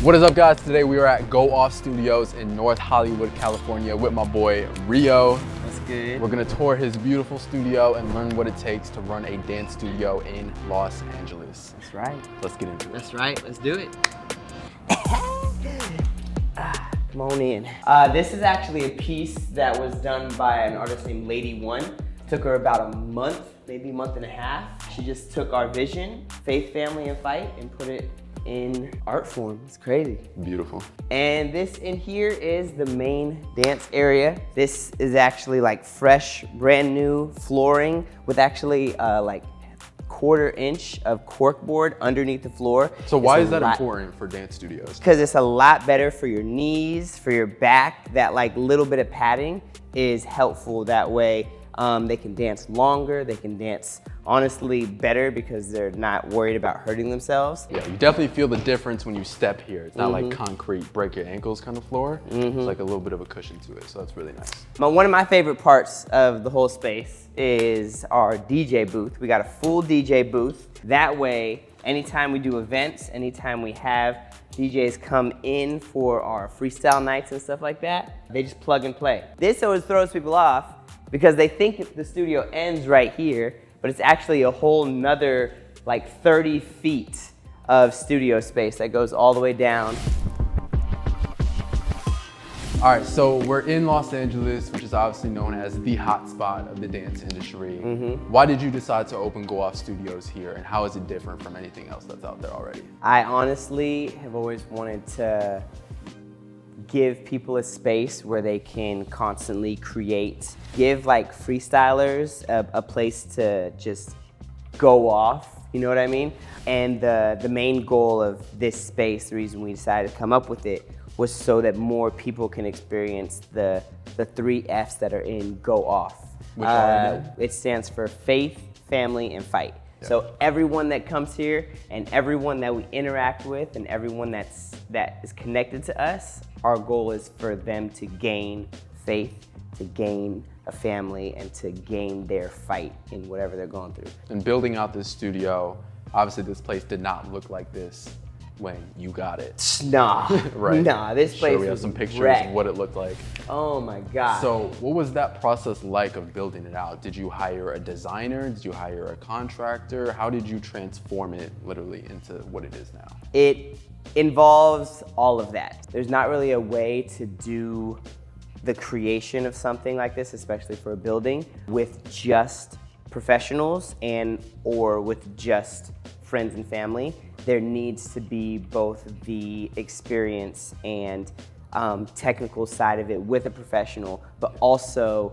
What is up, guys? Today we are at Go Off Studios in North Hollywood, California with my boy Rio. That's good. We're gonna tour his beautiful studio and learn what it takes to run a dance studio in Los Angeles. That's right. Let's get into it. That's right. Let's do it. Come on in. This is actually a piece that was done by an artist named Lady One. Took her about a month, maybe a month and a half. She just took our vision, faith, family, and fight, and put it in art form. It's crazy. Beautiful. And this in here is the main dance area. This is actually like fresh, brand new flooring with actually like 1/4 inch of corkboard underneath the floor. So why is that important for dance studios? Because it's a lot better for your knees, for your back. That like little bit of padding is helpful. That way they can dance longer, they can dance honestly better because they're not worried about hurting themselves. Yeah, you definitely feel the difference when you step here. It's not like concrete, break your ankles kind of floor. It's like a little bit of a cushion to it, so that's really nice. One of my favorite parts of the whole space is our DJ booth. We got a full DJ booth. That way, anytime we do events, anytime we have DJs come in for our freestyle nights and stuff like that, they just plug and play. This always throws people off because they think the studio ends right here, but it's actually a whole nother like 30 feet of studio space that goes all the way down. All right, so we're in Los Angeles, which is obviously known as the hotspot of the dance industry. Why did you decide to open Go Off Studios here, and how is it different from anything else that's out there already? I honestly have always wanted to give people a space where they can constantly create, give like freestylers a place to just go off, you know what I mean? And the main goal of this space, the reason we decided to come up with it, was so that more people can experience the 3 F's that are in Go Off. Which are it stands for faith, family, and fight. Yeah. So everyone that comes here and everyone that we interact with and everyone that is connected to us, our goal is for them to gain faith, to gain a family, and to gain their fight in whatever they're going through. And building out this studio, obviously this place did not look like this when you got it. Nah, Right. Nah, this place we have was some pictures wrecked. of what it looked like. Oh my God. So what was that process like of building it out? Did you hire a designer? Did you hire a contractor? How did you transform it literally into what it is now? It involves all of that. There's not really a way to do the creation of something like this, especially for a building, with just professionals or with just friends and family. There needs to be both the experience and technical side of it with a professional, but also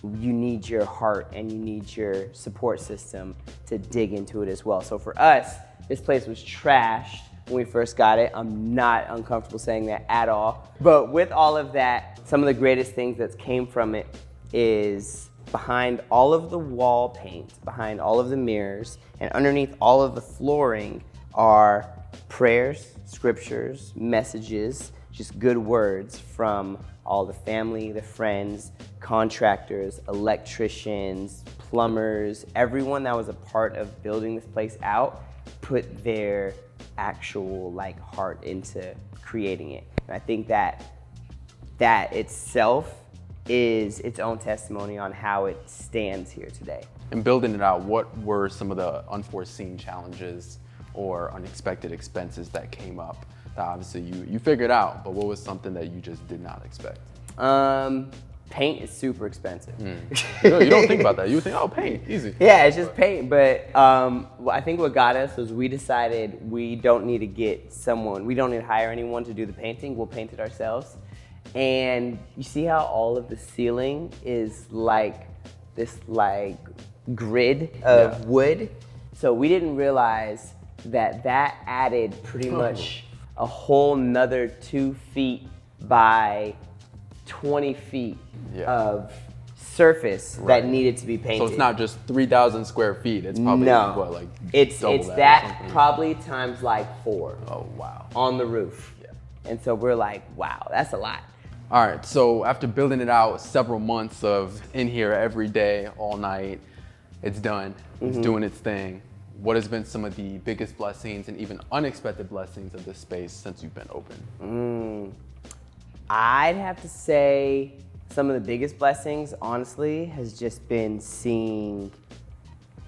you need your heart and you need your support system to dig into it as well. So for us, this place was trashed when we first got it. I'm not uncomfortable saying that at all. But with all of that, some of the greatest things that came from it is behind all of the wall paint, behind all of the mirrors, and underneath all of the flooring are prayers, scriptures, messages, just good words from all the family, the friends, contractors, electricians, plumbers, everyone that was a part of building this place out put their actual like heart into creating it. And I think that itself is its own testimony on how it stands here today. And building it out, what were some of the unforeseen challenges or unexpected expenses that came up that obviously you figured out, but what was something that you just did not expect? Paint is super expensive. You don't think about that. You would think, oh, paint, easy. Yeah, it's just paint. But I think what got us was we decided we don't need to hire anyone to do the painting. We'll paint it ourselves. And you see how all of the ceiling is like this like grid of wood? So we didn't realize that added pretty much a whole nother 2 feet by 20 feet of surface that needed to be painted. So it's not just 3,000 square feet. It's probably what, like it's double that probably times like 4. Oh wow! On the roof. Yeah. And so we're like, wow, that's a lot. All right. So after building it out, several months of in here every day, all night, it's done. It's doing its thing. what has been some of the biggest blessings and even unexpected blessings of this space since you've been open? I'd have to say some of the biggest blessings, honestly, has just been seeing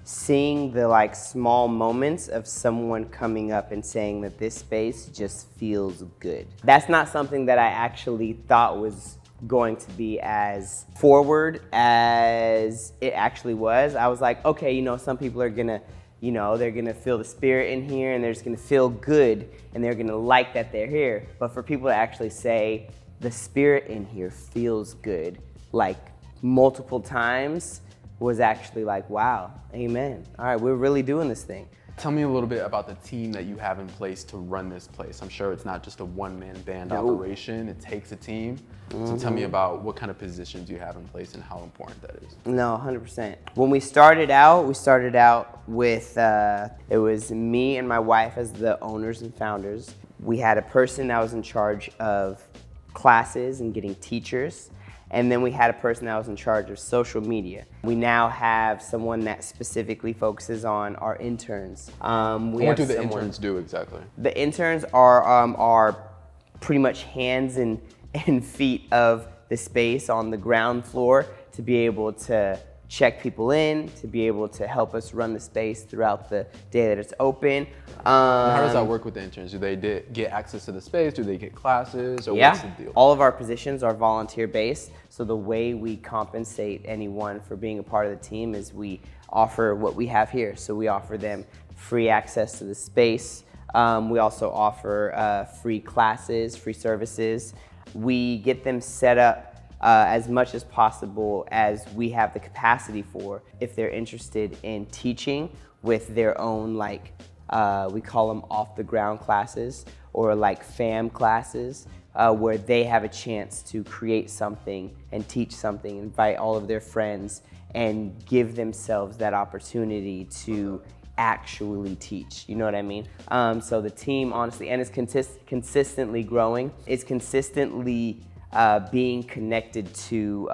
the like small moments of someone coming up and saying that this space just feels good. That's not something that I actually thought was going to be as forward as it actually was. I was like, okay, some people are gonna, they're gonna feel the spirit in here and they're just gonna feel good and they're gonna like that they're here. But for people to actually say, the spirit in here feels good, like multiple times, was actually like, wow, amen. All right, we're really doing this thing. Tell me a little bit about the team that you have in place to run this place. I'm sure it's not just a one-man band operation, it takes a team. So tell me about what kind of positions you have in place and how important that is. No, 100%. When we started out with, it was me and my wife as the owners and founders. We had a person that was in charge of classes and getting teachers. And then we had a person that was in charge of social media. We now have someone that specifically focuses on our interns. What do the interns do exactly? The interns are pretty much hands and feet of the space on the ground floor to be able to check people in, to be able to help us run the space throughout the day that it's open. How does that work with the interns? Do they get access to the space? Do they get classes? Or Yeah, what's the deal? all of our positions are volunteer based. So the way we compensate anyone for being a part of the team is we offer what we have here. So we offer them free access to the space. We also offer free classes, free services. We get them set up as much as possible as we have the capacity for. If they're interested in teaching with their own, we call them off the ground classes or like fam classes, where they have a chance to create something and teach something, invite all of their friends and give themselves that opportunity to actually teach, you know what I mean? So the team, honestly, and it's consistently growing. It's consistently being connected to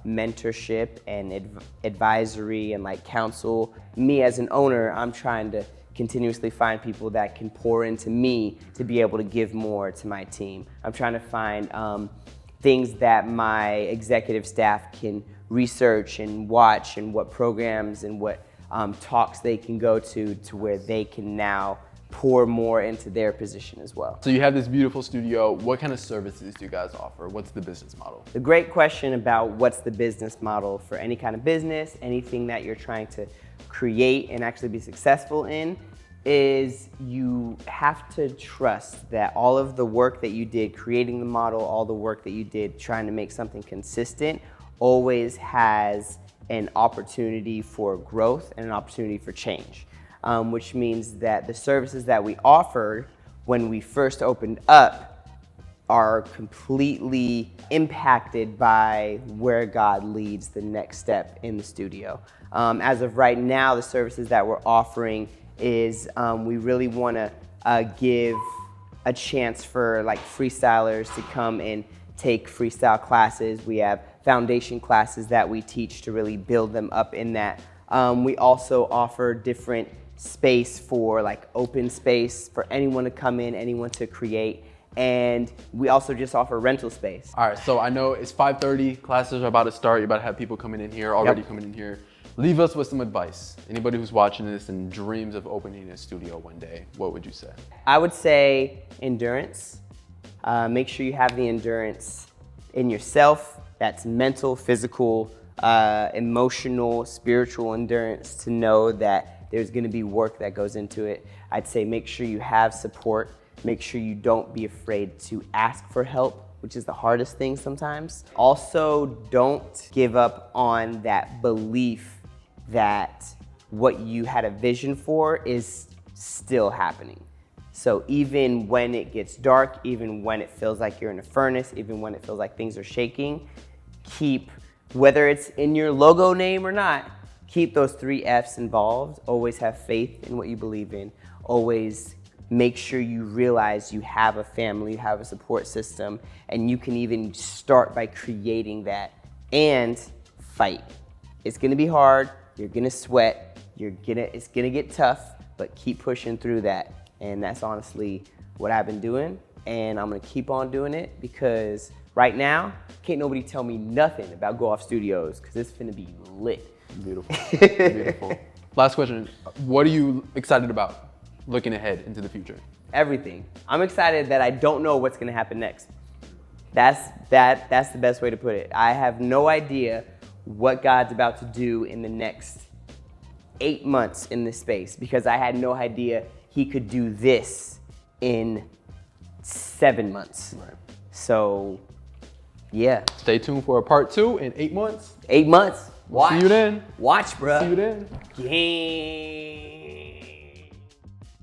mentorship and advisory and like counsel. Me as an owner, I'm trying to continuously find people that can pour into me to be able to give more to my team. I'm trying to find things that my executive staff can research and watch, and what programs and what talks they can go to where they can now pour more into their position as well. So you have this beautiful studio. What kind of services do you guys offer? What's the business model? The great question about what's the business model for any kind of business, anything that you're trying to create and actually be successful in, is you have to trust that all of the work that you did creating the model, all the work that you did trying to make something consistent, always has an opportunity for growth and an opportunity for change. Which means that the services that we offered when we first opened up are completely impacted by where God leads the next step in the studio. As of right now, the services that we're offering is we really want to give a chance for like freestylers to come and take freestyle classes. We have foundation classes that we teach to really build them up in that. We also offer different space for like open space for anyone to come in, anyone to create. And we also just offer rental space. All right, so I know it's 5:30, classes are about to start. You're about to have people coming in here, already coming in here. Leave us with some advice. Anybody who's watching this and dreams of opening a studio one day, what would you say? I would say endurance. Make sure you have the endurance in yourself. That's mental, physical, emotional, spiritual endurance to know that there's gonna be work that goes into it. I'd say make sure you have support. Make sure you don't be afraid to ask for help, which is the hardest thing sometimes. Also, don't give up on that belief that what you had a vision for is still happening. So even when it gets dark, even when it feels like you're in a furnace, even when it feels like things are shaking, keep, whether it's in your logo name or not, keep those 3 F's involved. Always have faith in what you believe in. Always make sure you realize you have a family, you have a support system, and you can even start by creating that, and fight. It's gonna be hard, you're gonna sweat, it's gonna get tough, but keep pushing through that. And that's honestly what I've been doing. And I'm gonna keep on doing it because right now, can't nobody tell me nothing about Go Off Studios because it's finna be lit. Beautiful, beautiful. Last question, what are you excited about looking ahead into the future? Everything. I'm excited that I don't know what's gonna happen next. That's the best way to put it. I have no idea what God's about to do in the next 8 months in this space because I had no idea he could do this in 7 months. Right. So, yeah. Stay tuned for a part 2 in 8 months. 8 months. Watch. See you then. Watch, bruh. See you then. Gang.